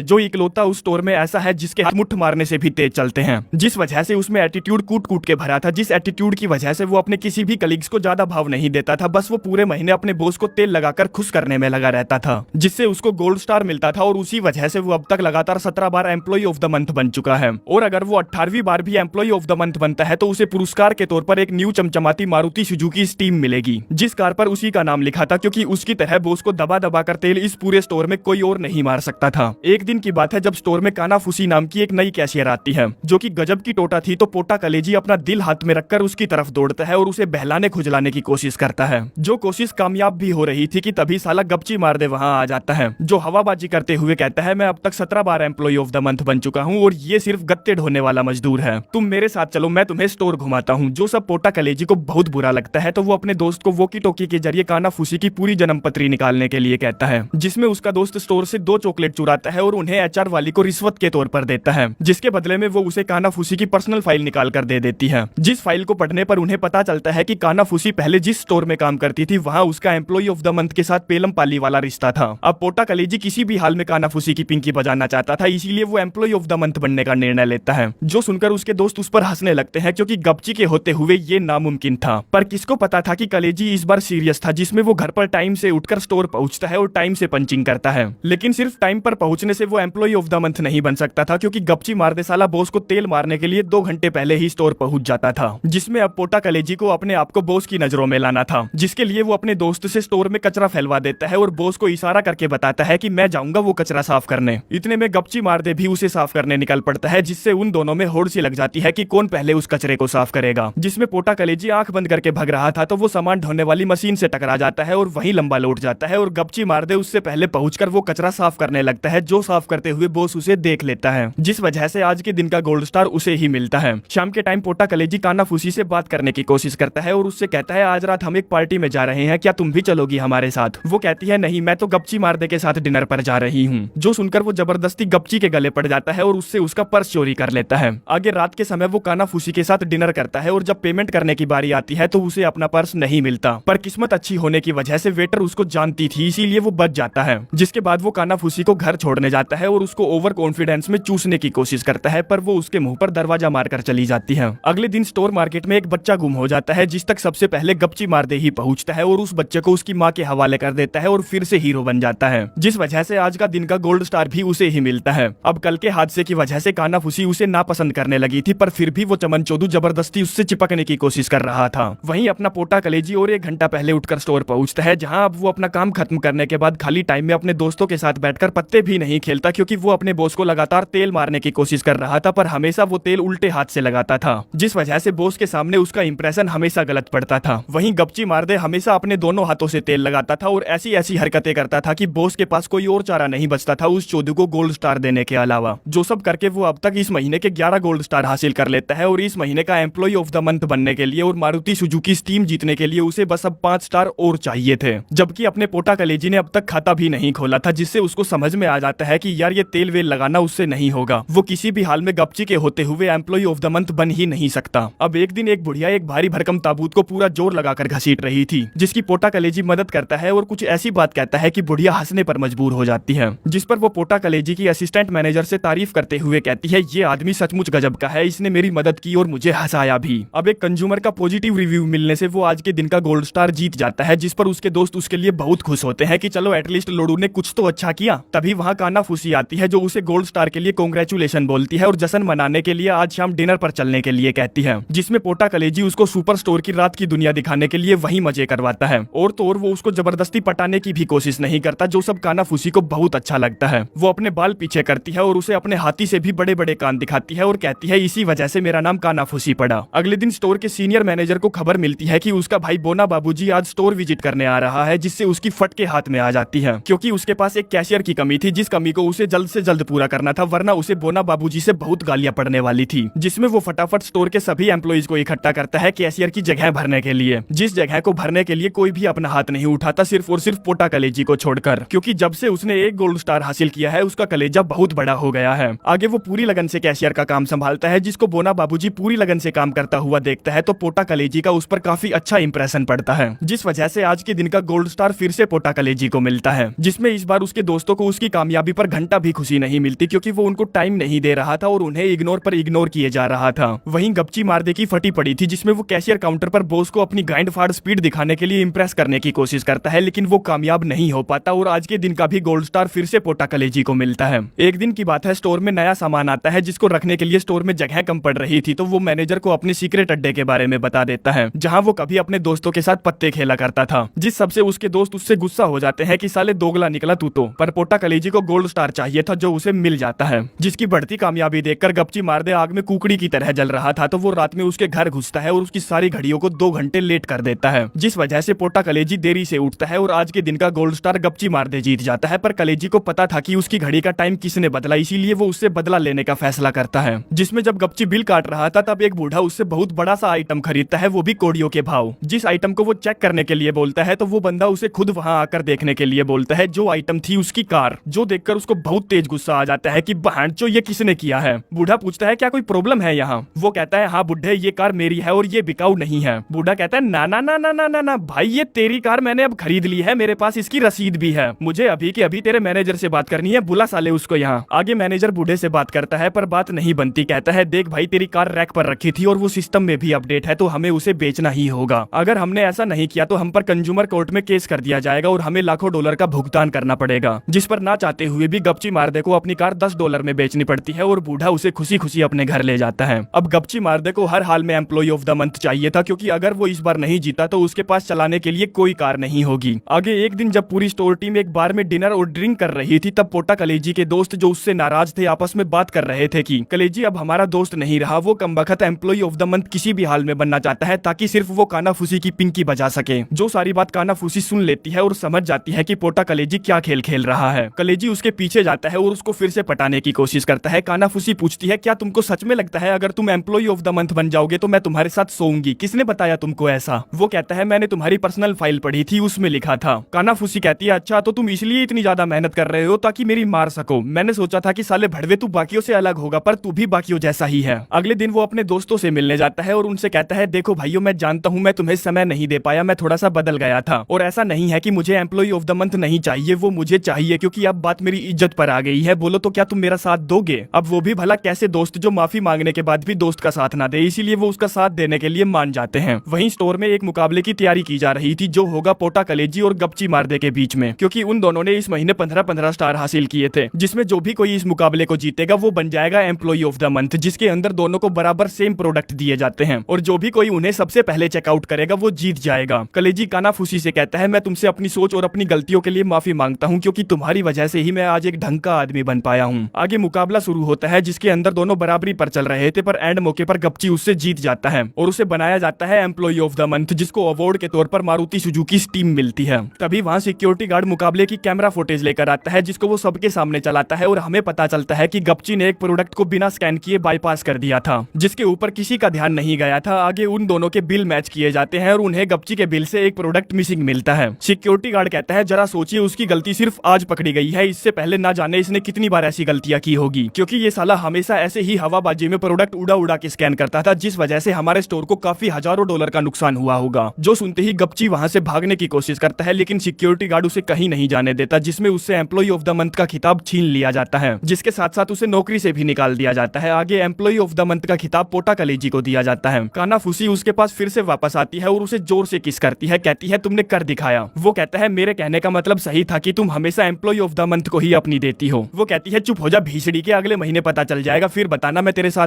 जो इकलौता उस स्टोर में ऐसा है जिसके हाथ मुट्ठ मारने से भी तेज चलते हैं, जिस वजह से उसमें एटीट्यूड कूट कूट के भरा था, जिस एटीट्यूड की वजह से वो अपने किसी भी कलीग्स को ज्यादा भाव नहीं देता था, बस वो पूरे महीने अपने बॉस को तेल लगाकर खुश करने में लगा रहता था, जिससे उसको गोल्ड स्टार मिलता था और उसी वजह से वो अब तक लगातार 17 बार एम्प्लॉय ऑफ द मंथ बन चुका है। और अगर वो 18वीं बार भी एम्प्लॉय ऑफ द मंथ बनता है तो उसे पुरस्कार के तौर पर एक न्यू चमचमाती मारुति सुजुकी स्टीम मिलेगी, जिस कार पर उसी का नाम लिखा था, क्योंकि उसकी तरह बॉस को दबा दबा कर तेल इस पूरे स्टोर में कोई और नहीं मार सकता था। एक दिन की बात है जब स्टोर में कानाफूसी नाम की एक नई कैशियर आती है जो कि गजब की टोटा थी, तो पोटा कलेजी अपना दिल हाथ में रखकर उसकी तरफ दौड़ता है और उसे बहलाने खुजलाने की कोशिश करता है। जो कोशिश कामयाब भी हो रही थी कि तभी साला गपची मार दे वहां आ जाता है, जो हवाबाजी करते हुए कहता है, मैं अब तक 17 बार एम्प्लॉय ऑफ द मंथ बन चुका हूँ और ये सिर्फ गत्ते ढोने वाला मजदूर है, तुम मेरे साथ चलो, मैं तुम्हें स्टोर घुमाता हूँ। जो सब पोटा कलेजी को बहुत बुरा लगता है, तो वो अपने दोस्त को वोकी टोकी के जरिए कानाफूसी की पूरी जन्मपत्री निकालने के लिए कहता है, जिसमें उसका दोस्त स्टोर से 2 चॉकलेट चुराता है और उन्हें एचआर वाली को रिश्वत के तौर पर देता है, जिसके बदले में वो उसे कानाफूसी की पर्सनल फाइल निकाल कर दे देती है, जिस फाइल को पढ़ने पर उन्हें पता चलता है कि कानाफूसी पहले जिस स्टोर में काम करती थी वहाँ उसका एम्प्लॉय ऑफ द मंथ के साथ पेलम पाली वाला रिश्ता था। अब पोटा कलेजी किसी भी हाल में कानाफूसी की पिंकी बजाना चाहता था, इसीलिए वो एम्प्लॉय ऑफ द मंथ बनने का निर्णय लेता है, जो सुनकर उसके दोस्त उस पर हंसने लगते हैं क्योंकि गपची के होते हुए ये नामुमकिन था। पर किसको पता था कि कलेजी इस बार सीरियस था, जिसमें वो घर पर टाइम से उठकर स्टोर पहुंचता है और टाइम से पंचिंग करता है। लेकिन सिर्फ टाइम पर पहुंचने से वो एम्प्लॉय ऑफ द मंथ नहीं बन सकता था, क्योंकि गपची मारदे साला बॉस को तेल मारने के लिए 2 घंटे पहले ही स्टोर पहुंच जाता था, जिसमें अब पोटा कलेजी को अपने आप को बॉस की नजरों में लाना था, जिसके लिए वो अपने दोस्त से स्टोर में कचरा फैलवा देता है और बॉस को इशारा करके बताता है कि मैं जाऊंगा वो कचरा साफ करने। इतने में गपची मारदे भी उसे साफ करने निकल पड़ता है, जिससे उन दोनों में होड़ सी लग जाती है कि कौन पहले उस कचरे को साफ करेगा। जिसमें पोटा कलेजी आंख बंद करके भग रहा था तो वो सामान ढोने वाली मशीन से टकरा जाता है और वहीं लंबा लौट जाता है और गपची मारदे उससे पहले पहुंचकर वो कचरा साफ करने लगता है, जो साफ करते हुए बॉस उसे देख लेता है, जिस वजह से आज के दिन का गोल्ड स्टार उसे ही मिलता है। शाम के टाइम पोटा कलेजी कानाफूसी से बात करने की कोशिश करता है और उससे कहता है, आज रात हम एक पार्टी में जा रहे हैं, क्या तुम भी चलोगी हमारे साथ? वो कहती है, नहीं, मैं तो गपची मारदे के साथ डिनर पर जा रही हूँ। जो सुनकर वो जबरदस्ती गपची के गले पड़ जाता है और उससे उसका पर्स चोरी कर लेता है। आगे रात के समय वो कानाफूसी के साथ डिनर करता है और जब पेमेंट करने की बारी आती है तो उसे अपना पर्स नहीं मिलता, पर किस्मत अच्छी होने की वजह से वेटर उसको जानती थी, इसीलिए वो बच जाता है। जिसके बाद वो कानाफूसी को घर छोड़ने जाता है और उसको ओवर कॉन्फिडेंस में चूसने की कोशिश करता है, पर वो उसके मुंह पर दरवाजा मारकर चली जाती है। अगले दिन स्टोर मार्केट में एक बच्चा गुम हो जाता है, जिस तक सबसे पहले गपची मारदे ही पहुंचता है और उस बच्चे को उसकी माँ के हवाले कर देता है और फिर से हीरो बन जाता है, जिस वजह से आज का दिन का गोल्ड स्टार भी उसे ही मिलता है। अब कल के हादसे की वजह से कानाफूसी उसे नापसंद करने लगी थी, पर फिर भी वो चमनचोदू जबरदस्ती उससे चिपकने की कोशिश कर रहा था। वहीं अपना पोटा कलेजी और 1 घंटा पहले उठकर स्टोर पहुंचता है, जहां अब वो अपना काम खत्म करने के बाद खाली टाइम में अपने दोस्तों के साथ बैठकर पत्ते भी नहीं खेलता, क्योंकि वो अपने बॉस को लगातार तेल मारने की कोशिश कर रहा था, पर हमेशा वो तेल उल्टे हाथ से लगाता था, जिस वजह से बॉस के सामने उसका इंप्रेशन हमेशा गलत पड़ता था। वहीं गपची मारदे हमेशा अपने दोनों हाथों से तेल लगाता था और ऐसी ऐसी हरकतें करता था कि बॉस के पास कोई और चारा नहीं बचता था उस चोदू को गोल्ड स्टार देने के अलावा। जो सब करके वो अब तक इस महीने के 11 गोल्ड स्टार हासिल कर लेता है और इस महीने का एम्प्लॉय ऑफ द मंथ बनने के लिए और मारुति सुजुकी स्टीम जीतने के लिए उसे बस अब 5 स्टार और चाहिए थे। जबकि अपने पोटा कलेजी ने अब तक खाता भी नहीं खोला था, जिससे उसको समझ में आ जाता है कि यार ये तेल वेल लगाना उससे नहीं होगा, वो किसी भी हाल में गपची के होते हुए एम्प्लॉय ऑफ द मंथ बन ही नहीं सकता। अब एक दिन एक बुढ़िया एक भारी भरकम ताबूत को पूरा जोर लगाकर घसीट रही थी, जिसकी पोटा कलेजी मदद करता है और कुछ ऐसी बात कहता है कि बुढ़िया हंसने पर मजबूर हो जाती है, जिस पर वो पोटा कलेजी की असिस्टेंट मैनेजर से तारीफ करते हुए कहती है, ये आदमी सचमुच गजब का है, इसने मेरी मदद की और मुझे हंसाया भी। अब एक कंज्यूमर का पॉजिटिव रिव्यू मिलने से वो आज के दिन का गोल्ड स्टार जीत जाता है, जिस पर उसके दोस्त उसके लिए बहुत खुश होते हैं कि चलो एटलीस्ट लोडू ने कुछ तो अच्छा किया। तभी वहाँ कानाफूसी आती है, जो उसे गोल्ड स्टार के लिए कांग्रेचुलेशन बोलती है और जश्न मनाने के लिए आज शाम डिनर पर चलने के लिए कहती है, जिसमें पोटा कलेजी उसको सुपर स्टोर की रात की दुनिया दिखाने के लिए वही मजे करवाता है। और तो और वो उसको जबरदस्ती पटाने की भी कोशिश नहीं करता, जो सब कानाफूसी को बहुत अच्छा लगता है। वो अपने बाल पीछे करती है और उसे अपने हाथी से भी बड़े बड़े कान दिखाती है और कहती है, इसी वजह से मेरा नाम कानाफूसी पड़ा। अगले दिन स्टोर के सीनियर मैनेजर को खबर मिलती है कि उसका भाई बोना बाबूजी आज स्टोर विजिट करने आ रहा है, जिससे उसकी फट के हाथ में आ जाती है, क्योंकि उसके पास एक कैशियर की कमी थी, जिस कमी को उसे जल्द से जल्द पूरा करना था, वरना उसे बोना बाबूजी से बहुत गालियां पड़ने वाली थी। जिसमें वो फटाफट स्टोर के सभी एम्प्लॉइज को इकट्ठा करता है कैशियर की जगह भरने के लिए, जिस जगह को भरने के लिए कोई भी अपना हाथ नहीं उठाता, सिर्फ और सिर्फ पोटा कलेजी को छोड़कर, क्योंकि जब से उसने एक गोल्ड स्टार हासिल किया है उसका कलेजा बहुत बड़ा हो गया है। आगे वो पूरी लगन से कैशियर का काम संभालता है, जिसको बोना बाबूजी पूरी लगन से काम करता हुआ देखता है, तो पोटा कलेजी का उस पर काफी अच्छा इंप्रेशन पड़ता है, जिस वजह से आज के दिन का गोल्ड स्टार फिर से पोटा कलेजी को मिलता है, जिसमें इस बार उसके दोस्तों को उसकी कामयाबी पर घंटा भी खुशी नहीं मिलती क्योंकि वो उनको टाइम नहीं दे रहा था और उन्हें इग्नोर पर इग्नोर किए जा रहा था। वहीं गपची मारदे की फटी पड़ी थी जिसमें वो कैशियर काउंटर पर बॉस को अपनी गाइड फाड़ स्पीड दिखाने के लिए इंप्रेस करने की कोशिश करता है, लेकिन वो कामयाब नहीं हो पाता और आज के दिन का भी गोल्ड स्टार फिर से पोटा कलेजी को मिलता है। एक दिन की बात है, स्टोर में नया सामान आता है जिसको रखने के लिए स्टोर में जगह कम पड़ रही थी, तो वो मैनेजर को अपने सीक्रेट अड्डे के बारे में बता देता है जहां वो कभी अपने दोस्तों के साथ पत्ते खेला करता था, जिस सबसे उसके दोस्त उससे गुस्सा हो जाते हैं कि साले दोगला निकला तू तो। पर पोटा कलेजी को गोल्ड स्टार चाहिए था जो उसे मिल जाता है, जिसकी बढ़ती कामयाबी देखकर गपची मारदे आग में कुकड़ी की तरह जल रहा था, तो वो रात में उसके घर घुसता है और उसकी सारी घड़ियों को 2 घंटे लेट कर देता है, जिस वजह से पोटा कलेजी देरी से उठता है और आज के दिन का गोल्ड स्टार गपची मारदे जीत जाता है। पर कलेजी को पता था कि उसकी घड़ी का टाइम किसने बदला, इसीलिए वो उससे बदला लेने का फैसला करता है। जिसमें जब गपची बिल काट रहा था तब एक बूढ़ा उससे बहुत बड़ा सा आइटम खरीदता है, वो भी कोड़ियों के भाव। जिस आइटम को वो चेक करने के लिए बोलता है तो वो बंदा उसे खुद वहां आकर देखने के लिए बोलता है। जो आइटम थी उसकी कार, जो देखकर उसको बहुत तेज गुस्सा आ जाता है कि बहनचो ये किसने किया है। बूढ़ा पूछता है क्या कोई प्रॉब्लम है यहाँ? वो कहता है हाँ बुढ़े, ये कार मेरी है और ये बिकाऊ नहीं है। बूढ़ा कहता है ना ना ना ना ना ना ना भाई, ये तेरी कार मैंने अब खरीद ली है, मेरे पास इसकी रसीद भी है, मुझे अभी के अभी तेरे मैनेजर से बात करनी है, बुला साले उसको यहाँ। आगे मैनेजर बूढ़े से बात करता है पर बात नहीं बनती। कहता है देख भाई, तेरी कार रैक पर रखी थी और वो सिस्टम में भी अपडेट है, तो हमें उसे बेचना ही होगा। अगर हमने ऐसा नहीं किया तो हम पर कंज्यूमर कोर्ट में केस कर दिया जाएगा और हमें लाखों डॉलर का भुगतान करना पड़ेगा। जिस पर ना चाहते हुए भी गपची मारदे को अपनी कार $10 में बेचनी पड़ती है और बूढ़ा उसे खुशी खुशी अपने घर ले जाता है। अब गपची मारदे को हर हाल में एम्प्लॉय ऑफ द मंथ चाहिए था, क्योंकि अगर वो इस बार नहीं जीता तो उसके पास चलाने के लिए कोई कार नहीं होगी। आगे एक दिन जब पूरी स्टोर टीम एक बार में डिनर और ड्रिंक कर रही थी, तब पोटा कलेजी के दोस्त जो उससे नाराज थे आपस में बात कर रहे थे कि कलेजी अब हमारा दोस्त नहीं रहा, वो कमबख्त एम्प्लॉय ऑफ द मंथ किसी भी हाल में बनना चाहता है ताकि सिर्फ वो कानाफूसी की पिंकी बजा सके। जो सारी बात कानाफूसी सुन लेती है और समझ जाती है कि पोटा कलेजी क्या खेल खेल रहा है। कलेजी उसके पीछे जाता है और उसको फिर से पटाने की कोशिश करता है। कानाफूसी पूछती है क्या तुमको सच में लगता है अगर तुम एम्प्लॉय ऑफ द मंथ बन जाओगे तो मैं तुम्हारे साथ सोऊंगी? किसने बताया तुमको ऐसा? वो कहता है मैंने तुम्हारी पर्सनल फाइल पढ़ी थी, उसमें लिखा था। कानाफूसी कहती है अच्छा तो तुम इसलिए इतनी ज्यादा मेहनत कर रहे हो ताकि मेरी मार सको? मैंने सोचा था कि साले भड़वे तू बाकियों से अलग होगा, पर तू भी बाकियों जैसा ही है। अगले दिन वो अपने दोस्तों से मिलने जाता है और उनसे कहता है देखो भाइयों, मैं जानता हूँ मैं तुम्हें समय नहीं दे पाया, मैं थोड़ा सा बदल गया था और ऐसा नहीं है कि मुझे एम्प्लॉय ऑफ द मंथ नहीं चाहिए, वो मुझे चाहिए क्योंकि अब बात मेरी इज्जत पर आ गई है। बोलो तो क्या तुम मेरा साथ दोगे? अब वो भी भला कैसे दोस्त जो माफी मांगने के बाद भी दोस्त का साथ ना दे, इसीलिए वो उसका साथ देने के लिए मान जाते हैं। वहीं स्टोर में एक मुकाबले की तैयारी की जा रही थी जो होगा पोटा कलेजी और गपची मारदे के बीच में, क्योंकि उन दोनों ने इस महीने 15-15 स्टार हासिल किए थे, जिसमें जो भी कोई इस मुकाबले को जीतेगा वो बन जाएगा एम्प्लॉय ऑफ द मंथ, जिसके अंदर दोनों को बराबर सेम प्रोडक्ट दिए जाते हैं और जो भी कोई उन्हें सबसे पहले चेकआउट करेगा वो जीत जाएगा। कलेजी कानाफूसी से कहता है मैं तुमसे अपनी सोच और अपनी गलतियों के लिए माफी मांगता हूँ, क्योंकि तुम्हारी वजह से ही मैं आज एक ढंग का आदमी बन पाया हूँ। आगे मुकाबला शुरू होता है जिसके अंदर दोनों बराबरी पर चल रहे थे, पर एंड मौके पर गपची उससे जीत जाता है और उसे बनाया जाता है एम्प्लॉय ऑफ द मंथ, जिसको अवार्ड के तौर पर मारुति सुजुकी टीम मिलती है। तभी वहाँ सिक्योरिटी गार्ड मुकाबले की कैमरा फुटेज लेकर आता है जिसको वो सबके सामने चलाता है और हमें पता चलता है कि गपची ने एक प्रोडक्ट को बिना स्कैन किए बाईपास कर दिया था, जिसके ऊपर किसी का ध्यान नहीं गया था। आगे उन दोनों के बिल मैच किए जाते हैं और उन्हें गपची के बिल से एक प्रोडक्ट मिसिंग मिलता है। सिक्योरिटी गार्ड कहता है जरा सोचिए, उसकी गलती सिर्फ आज पकड़ी गई है, इससे पहले ना जाने इसने कितनी बार ऐसी गलतियां की होगी, क्योंकि ये साला हमेशा ऐसे ही हवाबाजी में प्रोडक्ट उड़ा उड़ा के स्कैन करता था, जिस वजह से हमारे स्टोर को काफी हजारों डॉलर का नुकसान हुआ होगा। जो सुनते ही गपची वहां से भागने की कोशिश करता है, लेकिन सिक्योरिटी गार्ड उसे कहीं नहीं जाने देता, जिसमें उससे एम्प्लॉय ऑफ द मंथ का खिताब छीन लिया जाता है, जिसके साथ साथ उसे नौकरी से भी निकाल दिया जाता है। आगे एम्प्लॉय ऑफ द मंथ का खिताब पोटा कलेजी को दिया जाता है। कानाफूसी उसके पास फिर से वापस आती है और उसे जोर से किस करती है, कहती है तुमने कर दिखाया। वो कहता है मेरे कहने का मतलब सही था कि तुम हमेशा एम्प्लॉय ऑफ द मंथ को ही अपनी देती हो। वो कहती है चुप हो जा भीसड़ी के, अगले महीने पता चल जाएगा, फिर बताना मैं तेरे साथ